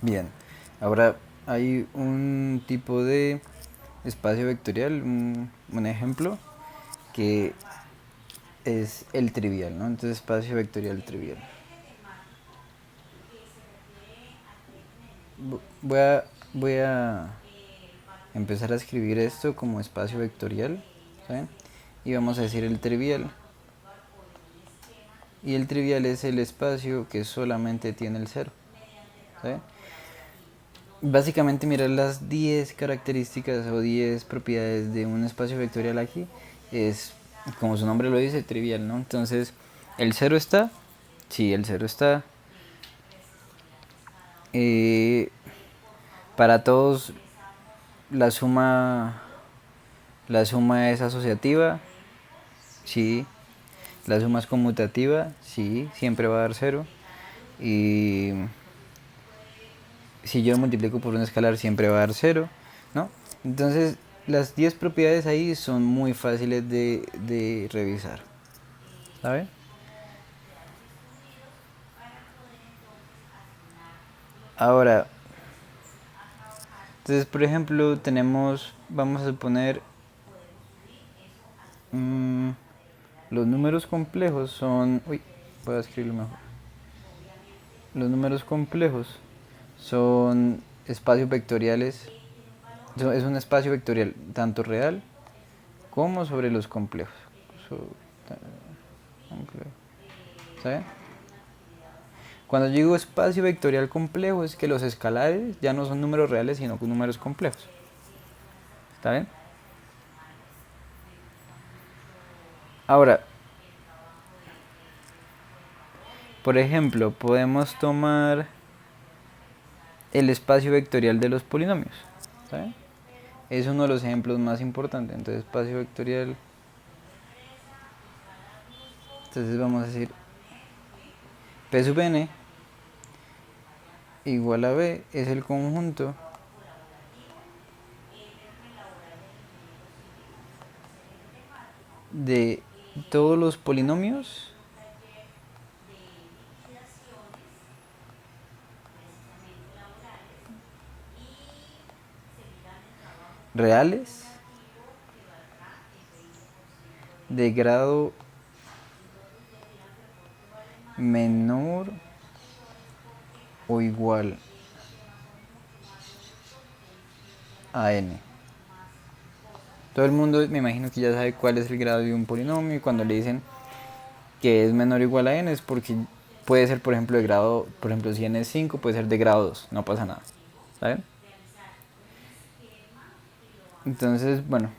Bien, ahora hay un tipo de espacio vectorial, un ejemplo, que es el trivial, ¿no? Entonces, espacio vectorial trivial. Voy a empezar a escribir esto como espacio vectorial, ¿saben? Y vamos a decir el trivial. Y el trivial es el espacio que solamente tiene el cero, ¿saben? Básicamente mirar las 10 características o 10 propiedades de un espacio vectorial aquí es, como su nombre lo dice, trivial, ¿no? Entonces, ¿el cero está? Sí, el cero está. Eh, para todos la suma, la suma es asociativa, sí. La suma es conmutativa, sí, siempre va a dar cero. Y si yo lo multiplico por un escalar siempre va a dar cero, ¿no? Entonces las 10 propiedades ahí son muy fáciles de revisar, ¿sabe? Ahora, entonces por ejemplo tenemos, vamos a suponer, mmm, los números complejos son, uy, voy a escribirlo mejor. Los números complejos son espacios vectoriales, es un espacio vectorial tanto real como sobre los complejos. ¿Saben? Cuando yo digo espacio vectorial complejo es que los escalares ya no son números reales sino números complejos. ¿Está bien? Ahora, por ejemplo, podemos tomar el espacio vectorial de los polinomios. ¿Está bien? Es uno de los ejemplos más importantes. Entonces, espacio vectorial. Entonces vamos a decir P sub n igual a B es el conjunto de todos los polinomios reales de grado menor o igual a n. Todo el mundo me imagino que ya sabe cuál es el grado de un polinomio y cuando le dicen que es menor o igual a n es porque puede ser, por ejemplo, de grado, por ejemplo, si n es 5 puede ser de grado 2, no pasa nada. ¿Saben? Entonces, bueno,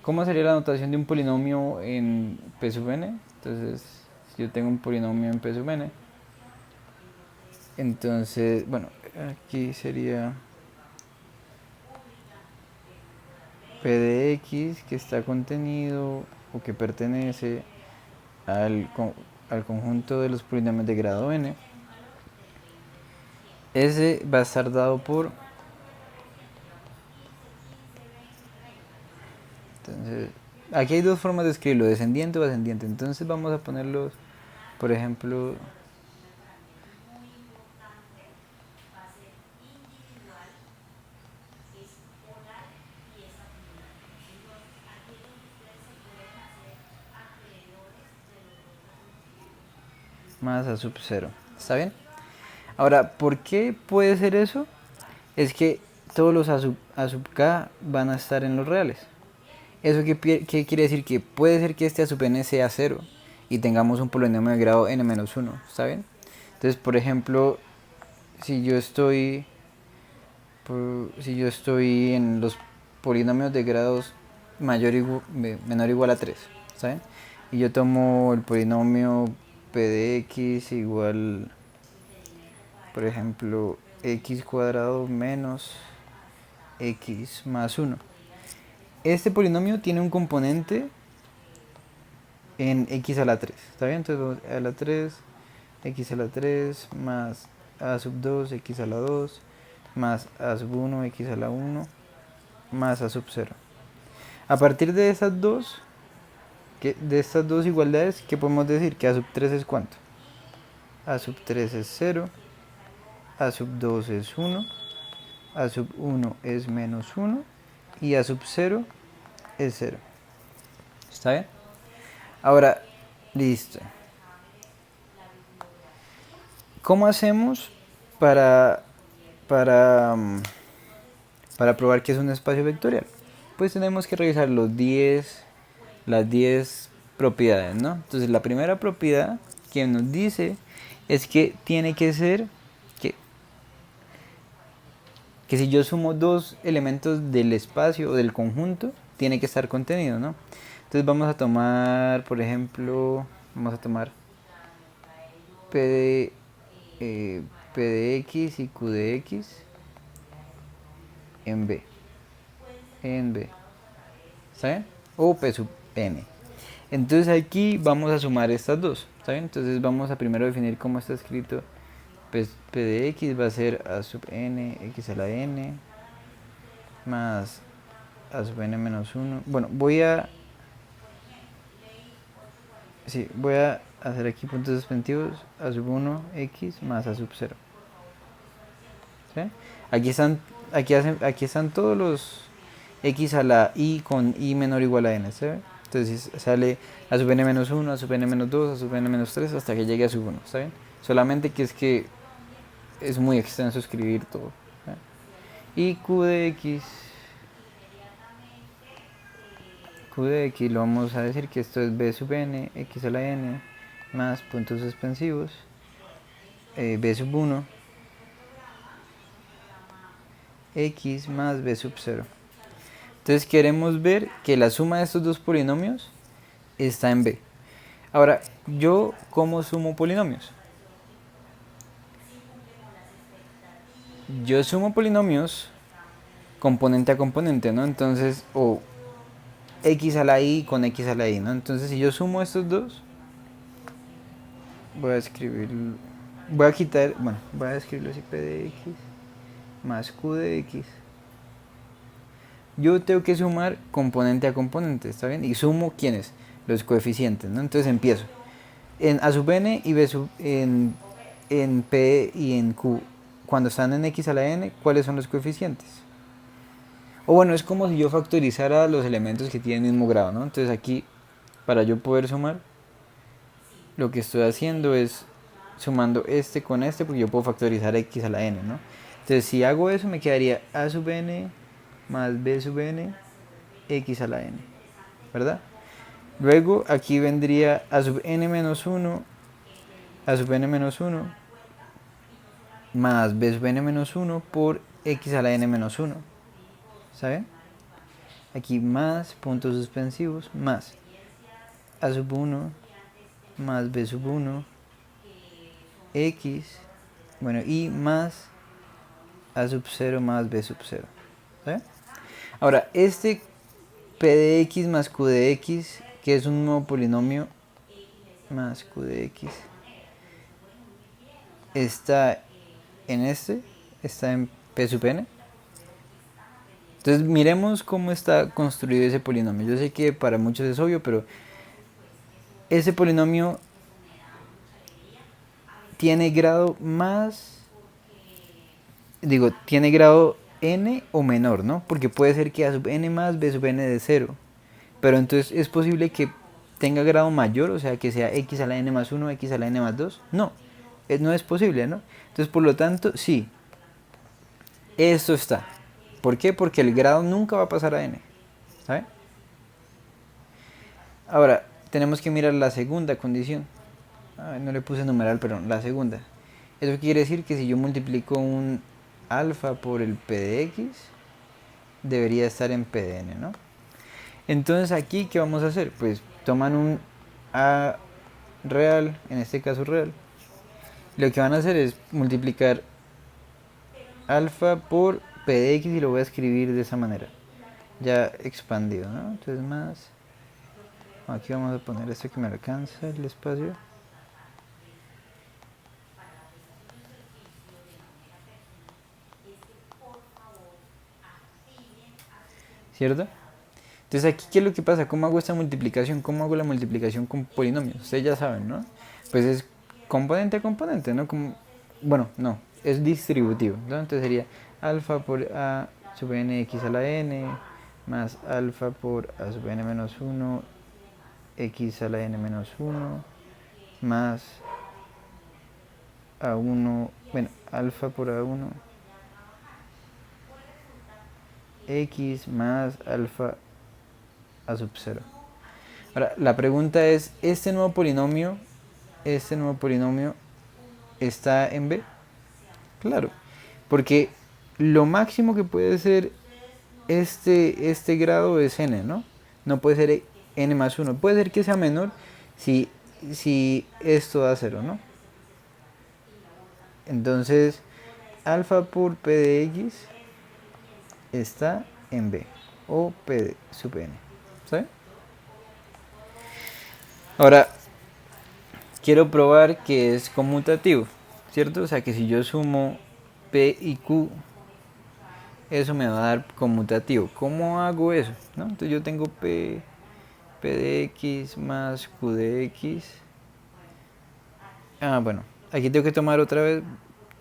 ¿cómo sería la notación de un polinomio en P sub n? Entonces, si yo tengo un polinomio en P sub n, entonces, bueno, aquí sería P de x que está contenido o que pertenece al, al conjunto de los polinomios de grado n. Ese va a estar dado por, entonces, aquí hay dos formas de escribirlo, descendiente o ascendiente. Entonces vamos a ponerlos, por ejemplo, más a sub 0. ¿Está bien? Ahora, ¿por qué puede ser eso? Es que todos los a sub k van a estar en los reales. ¿Eso qué quiere decir? Que puede ser que este a sub n sea 0 y tengamos un polinomio de grado n-1. ¿Está bien? Entonces, por ejemplo, si yo estoy si yo estoy en los polinomios de grados menor o igual a 3, ¿saben? Y yo tomo el polinomio p de x igual, por ejemplo, x cuadrado menos x más 1. Este polinomio tiene un componente en x a la 3, ¿está bien? Entonces a la 3, x a la 3 más a sub 2, x a la 2 más a sub 1, x a la 1 más a sub 0. A partir de estas dos igualdades, ¿qué podemos decir? Que a sub 3 es ¿cuánto? A sub 3 es 0 a sub 2 es 1, a sub 1 es menos 1 y a sub 0 es 0. ¿Está bien? Ahora, listo. ¿Cómo hacemos para, para, mm, para probar que es un espacio vectorial? Pues tenemos que revisar las 10 propiedades, ¿no? Entonces la primera propiedad que nos dice es que tiene que ser que si yo sumo dos elementos del espacio o del conjunto, tiene que estar contenido, ¿no? Entonces vamos a tomar, por ejemplo, vamos a tomar P de X y Q de X en B. ¿Está bien? O P sub N. Entonces aquí vamos a sumar estas dos, ¿está bien? Entonces vamos a primero definir cómo está escrito. Pues P de X va a ser A sub N, X a la N, más A sub N menos 1. Bueno, voy a hacer aquí puntos suspensivos, A sub 1, X más A sub 0. ¿Sí? Aquí están todos los X a la I con I menor o igual a N, ¿sí? Entonces sale A sub N menos 1, A sub N menos 2, A sub N menos 3 hasta que llegue a sub 1, ¿está bien? Solamente que es muy extenso escribir todo. ¿Sí? Y Q de X lo vamos a decir que esto es B sub N, X a la N, más puntos suspensivos, B sub 1, X más B sub 0. Entonces queremos ver que la suma de estos dos polinomios está en B. Ahora, ¿yo cómo sumo polinomios? Yo sumo polinomios componente a componente, ¿no? Entonces, o X a la I con X a la I, ¿no? Entonces, si yo sumo estos dos, voy a escribirlo así, P de X más Q de X. Yo tengo que sumar componente a componente, ¿está bien? Y sumo, ¿quiénes? Los coeficientes, ¿no? Entonces empiezo. En A sub N y B sub, en P y en Q, cuando están en X a la N, ¿cuáles son los coeficientes? O bueno, es como si yo factorizara los elementos que tienen el mismo grado, ¿no? Entonces aquí, para yo poder sumar, lo que estoy haciendo es sumando este con este, porque yo puedo factorizar X a la N, ¿no? Entonces si hago eso, me quedaría A sub N más B sub N, X a la N, ¿verdad? Luego aquí vendría A sub N menos 1, A sub N menos 1, más B sub N menos 1 por X a la N menos 1. ¿Saben? Aquí más puntos suspensivos, más A sub 1, más B sub 1, X, bueno, y más A sub 0 más B sub 0. ¿Saben? Ahora, este P de X más Q de X, que es un nuevo polinomio, más Q de X, está en P sub N. Entonces miremos cómo está construido ese polinomio. Yo sé que para muchos es obvio, pero ese polinomio tiene grado tiene grado n o menor, ¿no? Porque puede ser que A sub n más B sub n de 0. Pero entonces es posible que tenga grado mayor, o sea que sea X a la n más 1, X a la n más 2. No, no es posible, ¿no? Entonces por lo tanto, sí, esto está. ¿Por qué? Porque el grado nunca va a pasar a n. ¿Sabe? Ahora, tenemos que mirar la segunda condición. No le puse numeral, pero la segunda. Eso quiere decir que si yo multiplico un alfa por el P de X, debería estar en P de n, ¿no? Entonces aquí, ¿qué vamos a hacer? Pues toman un A real, en este caso real. Lo que van a hacer es multiplicar alfa por P de X y lo voy a escribir de esa manera, ya expandido, ¿no? Entonces más, aquí vamos a poner esto que me alcanza el espacio. ¿Cierto? Entonces aquí, ¿qué es lo que pasa? ¿Cómo hago esta multiplicación? ¿Cómo hago la multiplicación con polinomios? Ustedes ya saben, ¿no? Pues es componente a componente, ¿no? Bueno, no. es distributivo, ¿no? Entonces sería alfa por a sub n x a la n más alfa por a sub n menos 1 x a la n menos 1 más a1, bueno, alfa por a1 x más alfa a sub 0. Ahora, la pregunta es, ¿este nuevo polinomio está en B? Claro, porque lo máximo que puede ser este grado es n, ¿no? No puede ser n más 1. Puede ser que sea menor si esto da 0, ¿no? Entonces, alfa por p de x está en B, o p sub n, ¿sabes? Ahora, quiero probar que es conmutativo, ¿cierto? O sea, que si yo sumo p y q, eso me va a dar conmutativo. ¿Cómo hago eso? ¿No? Entonces yo tengo p de x más q de x. Bueno, aquí tengo que tomar otra vez,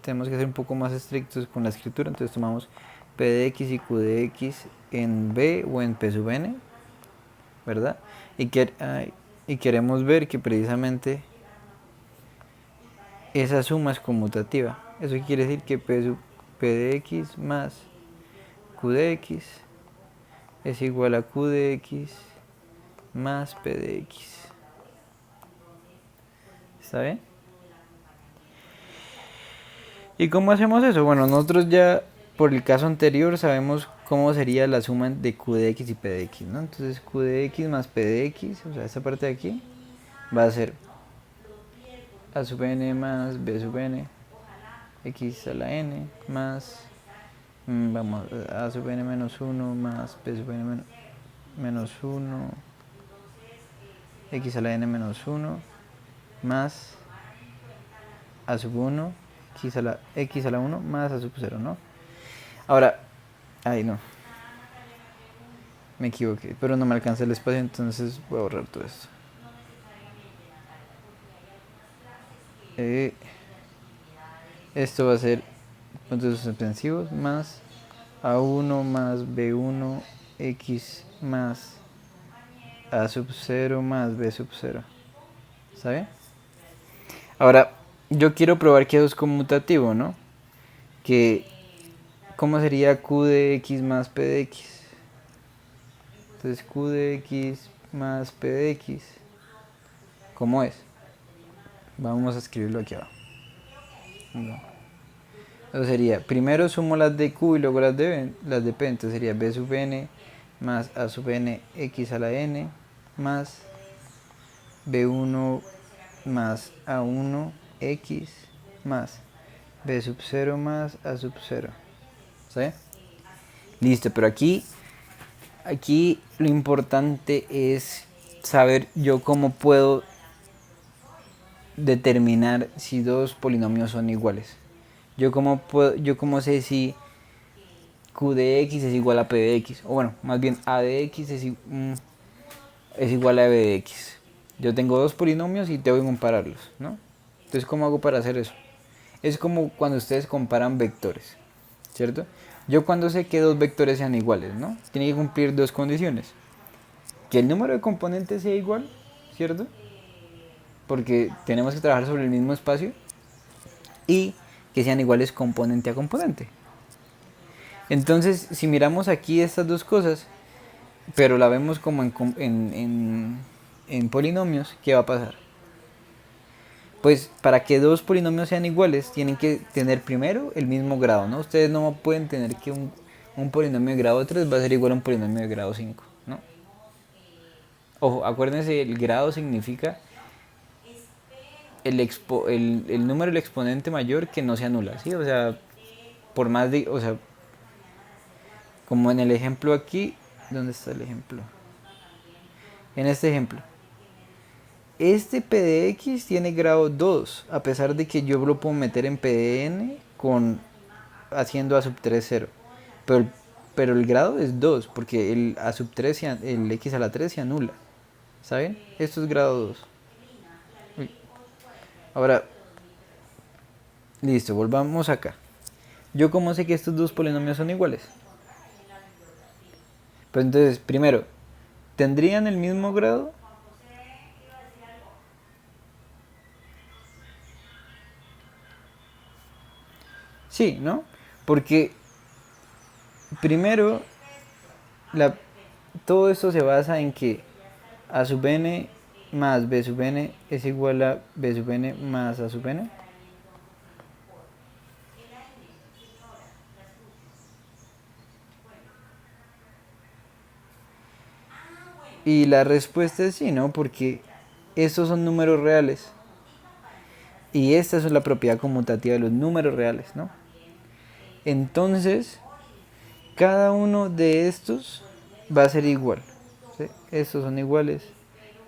tenemos que ser un poco más estrictos con la escritura, entonces tomamos p de x y q de x en b o en p sub n, ¿verdad? Y queremos ver que precisamente esa suma es conmutativa. Eso quiere decir que p de x más q de x es igual a q de x más p de x. ¿Está bien? ¿Y cómo hacemos eso? Bueno, nosotros ya por el caso anterior sabemos cómo sería la suma de q de x y p de x, ¿no? Entonces q de x más p de x, o sea, esta parte de aquí, va a ser a sub n más b sub n, x a la n, más, vamos, a sub n menos 1 más b sub n menos 1, x a la n menos 1, más a sub 1, x a la 1 más a sub 0, ¿no? Ahora, ay no, me equivoqué, pero no me alcanza el espacio, entonces voy a borrar todo esto. Esto va a ser puntos suspensivos más a1 más b1 x más a sub 0 más b sub 0. ¿Está bien? Ahora, yo quiero probar que eso es conmutativo, ¿no? Que, ¿cómo sería q de x más p de x? Entonces q de x más p de x, ¿cómo es? Vamos a escribirlo aquí abajo. No. Eso sería, primero sumo las de q y luego las de p, entonces sería b sub n más a sub n x a la n más b1 más a1 x más b sub 0 más a sub 0. ¿Sí? Listo, pero aquí lo importante es saber yo cómo puedo determinar si dos polinomios son iguales. Yo cómo sé si q de x es igual a p de x, o bueno, más bien a de x es igual a b de x. Yo tengo dos polinomios y tengo que compararlos, ¿no? Entonces, ¿cómo hago para hacer eso? Es como cuando ustedes comparan vectores, ¿cierto? Yo cuando sé que dos vectores sean iguales, ¿no? Tiene que cumplir dos condiciones. Que el número de componentes sea igual, ¿cierto? Porque tenemos que trabajar sobre el mismo espacio. Y que sean iguales componente a componente. Entonces, si miramos aquí estas dos cosas, pero la vemos como en polinomios, ¿qué va a pasar? Pues para que dos polinomios sean iguales, tienen que tener primero el mismo grado, ¿no? Ustedes no pueden tener que un polinomio de grado 3 va a ser igual a un polinomio de grado 5, ¿no? Ojo, acuérdense, el grado significa el número del exponente mayor que no se anula, ¿sí? O sea, por más de, o sea, como en el ejemplo aquí, ¿dónde está el ejemplo? En este ejemplo, este p de x tiene grado 2, a pesar de que yo lo puedo meter en p de n haciendo a sub 3 0. Pero el grado es 2, porque el a sub 3, el x a la 3 se anula. ¿Saben? Esto es grado 2. Uy. Ahora, Listo, volvamos acá. ¿Yo cómo sé que estos dos polinomios son iguales? Pues entonces, primero, ¿tendrían el mismo grado? Sí, ¿no? Porque primero, la, todo esto se basa en que a sub n más b sub n es igual a b sub n más a sub n. Y la respuesta es sí, ¿no? Porque estos son números reales. Y esta es la propiedad conmutativa de los números reales, ¿no? Entonces, cada uno de estos va a ser igual. ¿Sí? Estos son iguales,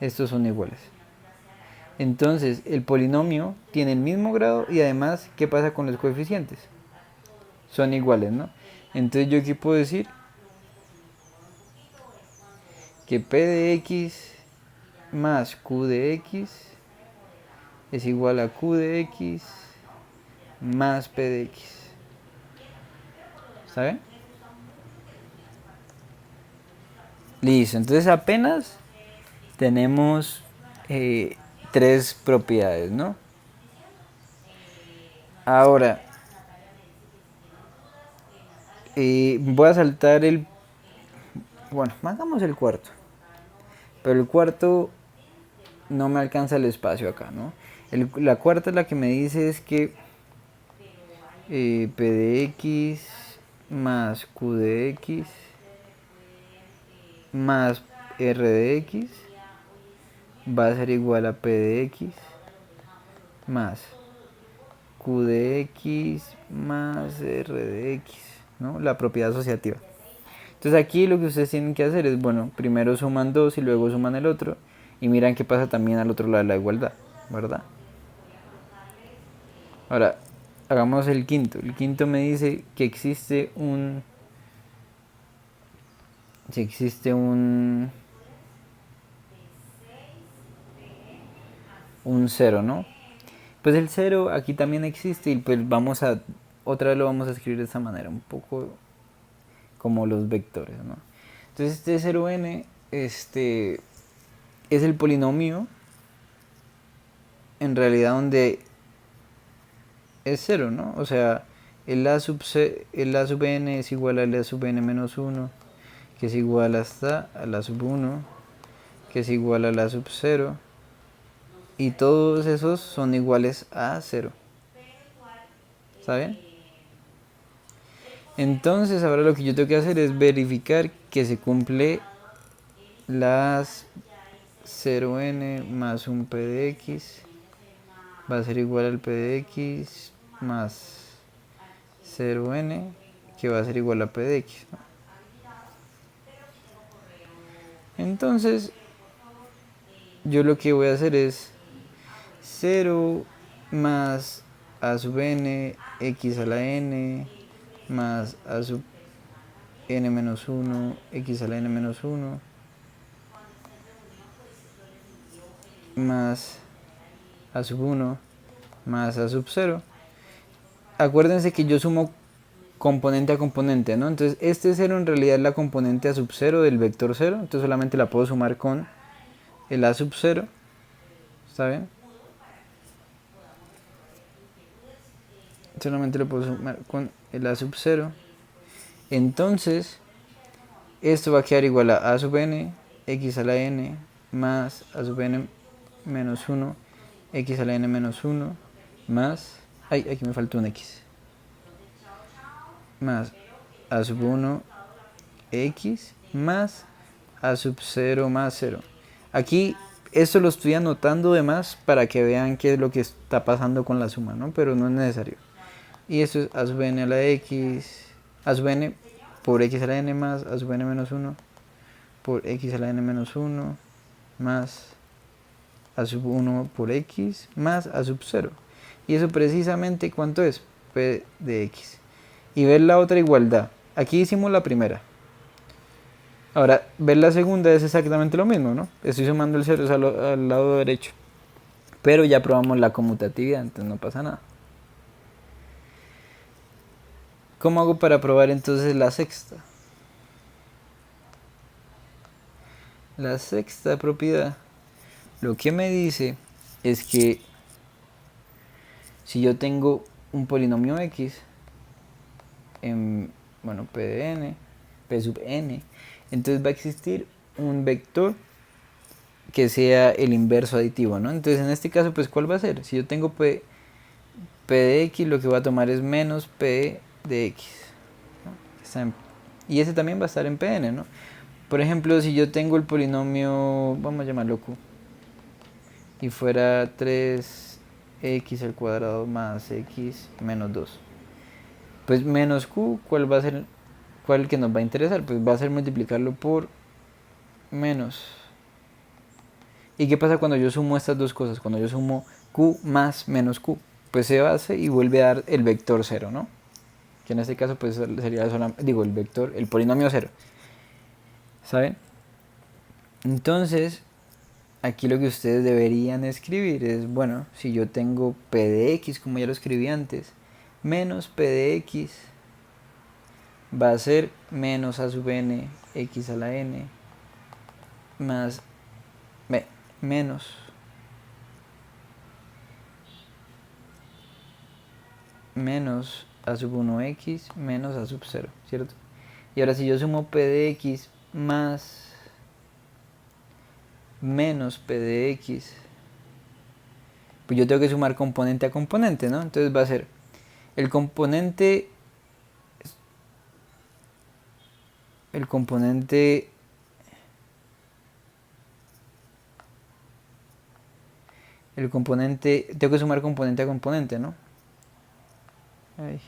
estos son iguales. Entonces, el polinomio tiene el mismo grado y además, ¿qué pasa con los coeficientes? Son iguales, ¿no? Entonces, yo aquí puedo decir que p de x más q de x es igual a q de x más p de x. ¿Está bien? Listo, entonces apenas tenemos tres propiedades, ¿no? Ahora, voy a saltar el... Bueno, hagamos el cuarto. Pero el cuarto no me alcanza el espacio acá, ¿no? La cuarta es la que me dice es que p de x más q de x más r de x va a ser igual a p de x más q de x más r de x, ¿no? La propiedad asociativa. Entonces aquí lo que ustedes tienen que hacer es, bueno, primero suman dos y luego suman el otro y miran qué pasa también al otro lado de la igualdad, ¿verdad? Ahora, hagamos el quinto. El quinto me dice que existe un... Si existe un 0, ¿no? Pues el 0 aquí también existe y pues vamos a... Otra vez lo vamos a escribir de esta manera, un poco como los vectores, ¿no? Entonces este 0n es el polinomio en realidad donde es 0, ¿no? O sea, el a sub n es igual al a sub n menos 1, que es igual hasta a la sub 1, que es igual a la sub 0, y todos esos son iguales a 0. ¿Está bien? Entonces ahora lo que yo tengo que hacer es verificar que se cumple las 0n más un p de x va a ser igual al p de x más 0n que va a ser igual a p de x, ¿no? Entonces yo lo que voy a hacer es 0 más a sub n x a la n más a sub n menos 1 x a la n menos 1 más a sub 1 más a sub 0. Acuérdense que yo sumo componente a componente, ¿no? Entonces este 0 en realidad es la componente a sub 0 del vector 0, entonces solamente la puedo sumar con el a sub 0. ¿Está bien? Solamente lo puedo sumar con el a sub 0. Entonces esto va a quedar igual a sub n x a la n más a sub n menos 1 x a la n menos 1 más... Ay, aquí me faltó un x. Más a sub 1 x más a sub 0 más 0. Aquí esto lo estoy anotando de más para que vean qué es lo que está pasando con la suma, ¿no? Pero no es necesario. Y esto es a sub n a la x, a sub n por x a la n más a sub n menos 1 por x a la n menos 1 más a sub 1 por x más a sub 0. Y eso precisamente, ¿cuánto es? P de x. Y ver la otra igualdad. Aquí hicimos la primera. Ahora, ver la segunda es exactamente lo mismo, ¿no? Estoy sumando el 0 al lado derecho. Pero ya probamos la conmutatividad, entonces no pasa nada. ¿Cómo hago para probar entonces la sexta? La sexta propiedad lo que me dice es que si yo tengo un polinomio x en, bueno, p de n, p sub n, entonces va a existir un vector que sea el inverso aditivo, ¿no? Entonces en este caso, pues, ¿cuál va a ser? Si yo tengo p de x, lo que voy a tomar es menos p de x, ¿no? Y ese también va a estar en Pn, ¿no? Por ejemplo, si yo tengo el polinomio, vamos a llamarlo q, y fuera 3x al cuadrado más x menos 2, pues menos q, ¿cuál va a ser? ¿Cuál que nos va a interesar? Pues va a ser multiplicarlo por menos. ¿Y qué pasa cuando yo sumo estas dos cosas? Cuando yo sumo q más menos q, pues se hace y vuelve a dar el vector 0, ¿no? Que en este caso pues sería el vector, el polinomio 0. ¿Saben? Entonces, aquí lo que ustedes deberían escribir es, bueno, si yo tengo p de x, como ya lo escribí antes, menos p de x va a ser menos a sub n x a la n más menos a sub 1x menos a sub 0, ¿cierto? Y ahora si yo sumo p de x más menos p de x, pues yo tengo que sumar componente a componente, ¿no? Entonces va a ser el componente tengo que sumar componente a componente, ¿no? Ay.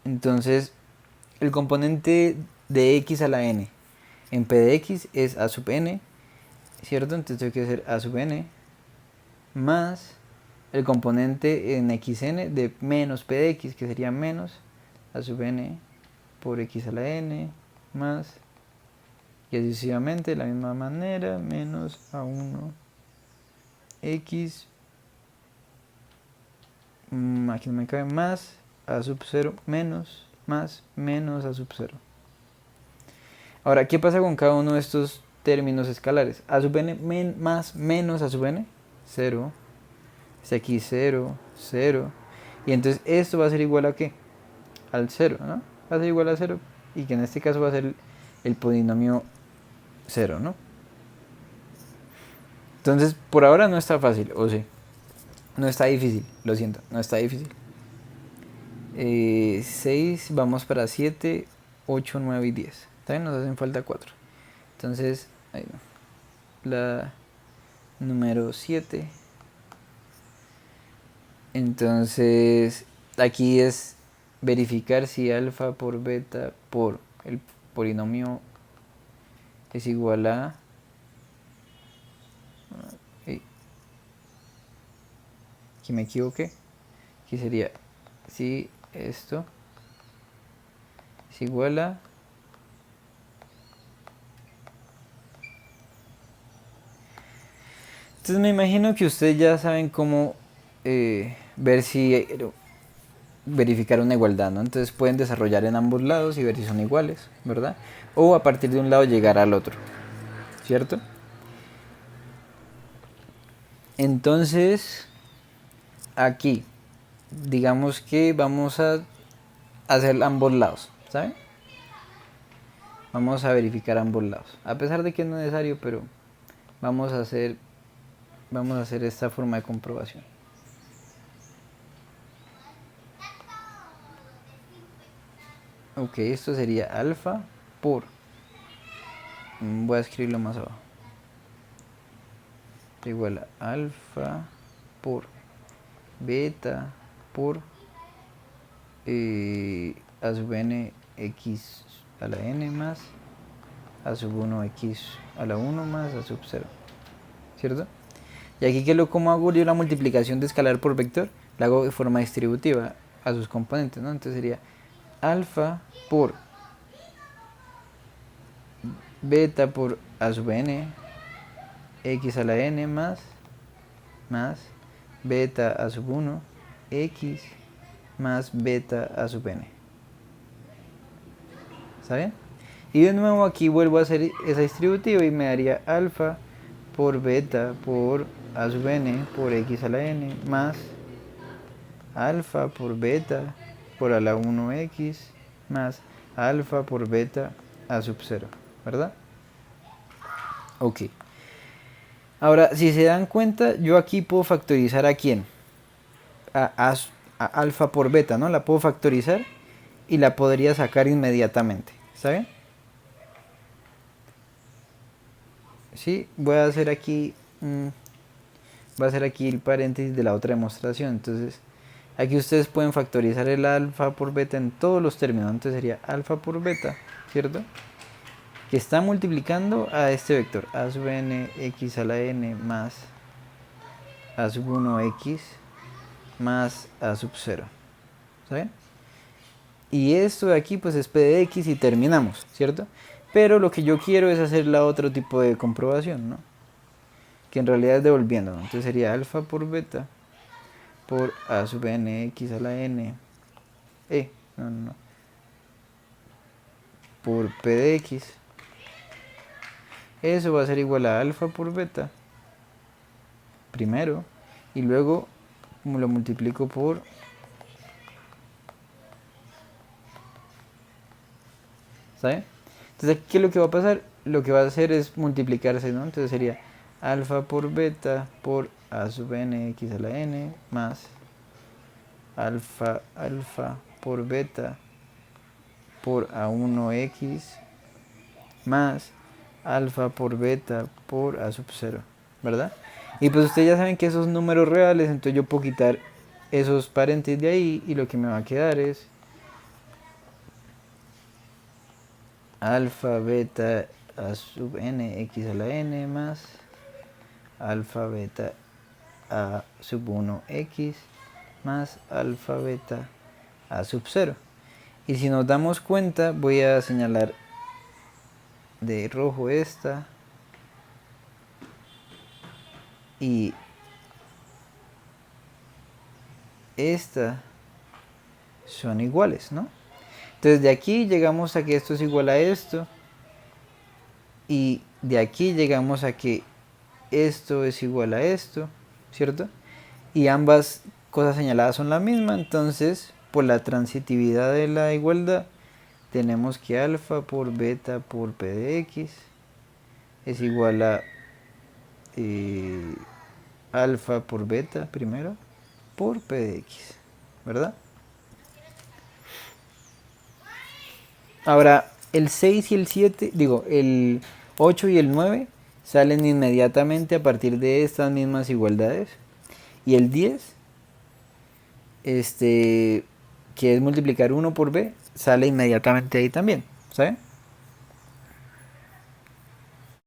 Entonces, el componente de x a la n en p de x es a sub n, ¿cierto? Entonces tengo que hacer a sub n más el componente en xn de menos p de x, que sería menos a sub n por x a la n más, y así sucesivamente de la misma manera, menos a 1 x, aquí no me cabe, más a sub 0 menos, más menos a sub 0. Ahora, ¿qué pasa con cada uno de estos términos escalares? A sub n más menos a sub n, 0. Está aquí 0, 0. Y entonces esto va a ser igual a ¿qué? Al 0, ¿no? Va a ser igual a 0. Y que en este caso va a ser el polinomio 0, ¿no? Entonces, por ahora no está fácil, o sí. No está difícil, lo siento, no está difícil. 6, vamos para 7, 8, 9 y 10. También nos hacen falta 4. Entonces, ahí no. La número 7. Entonces, aquí es verificar si alfa por beta por el polinomio es igual a... Aquí me equivoqué. Aquí sería si esto es igual a... Entonces me imagino que ustedes ya saben cómo ver si verificar una igualdad, ¿no? Entonces pueden desarrollar en ambos lados y ver si son iguales, ¿verdad? O a partir de un lado llegar al otro, ¿cierto? Entonces, aquí, digamos que vamos a hacer ambos lados, ¿saben? Vamos a verificar ambos lados. A pesar de que no es necesario, pero vamos a hacer esta forma de comprobación. Ok, esto sería alfa por... Voy a escribirlo más abajo. Igual a alfa por beta por a sub n x a la n más a sub 1 x a la 1 más a sub 0, ¿cierto? Y aquí, ¿cómo hago yo la multiplicación de escalar por vector? La hago de forma distributiva a sus componentes, ¿no? Entonces sería alfa por beta por a sub n x a la n más beta a sub 1 x más beta a sub n. ¿Está bien? Y de nuevo aquí vuelvo a hacer esa distributiva y me daría alfa por beta por a sub n por x a la n más alfa por beta por a la 1x más alfa por beta a sub 0, ¿verdad? Ok. Ahora, si se dan cuenta, yo aquí puedo factorizar a quién. A alfa por beta, ¿no? La puedo factorizar y la podría sacar inmediatamente. ¿Está bien? Sí, voy a hacer aquí el paréntesis de la otra demostración. Entonces, aquí ustedes pueden factorizar el alfa por beta en todos los términos. Entonces sería alfa por beta, ¿cierto? Que está multiplicando a este vector, a sub n x a la n más a sub 1x más a sub 0. ¿Saben? Y esto de aquí pues es p de x y terminamos, ¿cierto? Pero lo que yo quiero es hacer la otro tipo de comprobación, ¿no? Que en realidad es devolviéndolo. Entonces sería alfa por beta por a sub n x a la n. No. Por p de x. Eso va a ser igual a alfa por beta. Primero. Y luego lo multiplico por... ¿Saben? Entonces aquí, ¿qué es lo que va a pasar? Lo que va a hacer es multiplicarse, ¿no? Entonces sería alfa por beta por a sub n x a la n más alfa por beta por a 1x más alfa por beta por a sub 0, ¿verdad? Y pues ustedes ya saben que esos números reales, entonces yo puedo quitar esos paréntesis de ahí y lo que me va a quedar es alfa beta a sub n x a la n más alfa beta a sub 1x más alfa beta a sub 0. Y si nos damos cuenta, voy a señalar de rojo esta y esta son iguales, ¿no? Entonces de aquí llegamos a que esto es igual a esto y de aquí llegamos a que esto es igual a esto, ¿cierto? Y ambas cosas señaladas son la misma, entonces por la transitividad de la igualdad tenemos que alfa por beta por p de x es igual a alfa por beta primero por p de x, ¿verdad? Ahora, el 6 y el 7, digo, el 8 y el 9 salen inmediatamente a partir de estas mismas igualdades. Y el 10, que es multiplicar 1 por b, sale inmediatamente ahí también, ¿saben?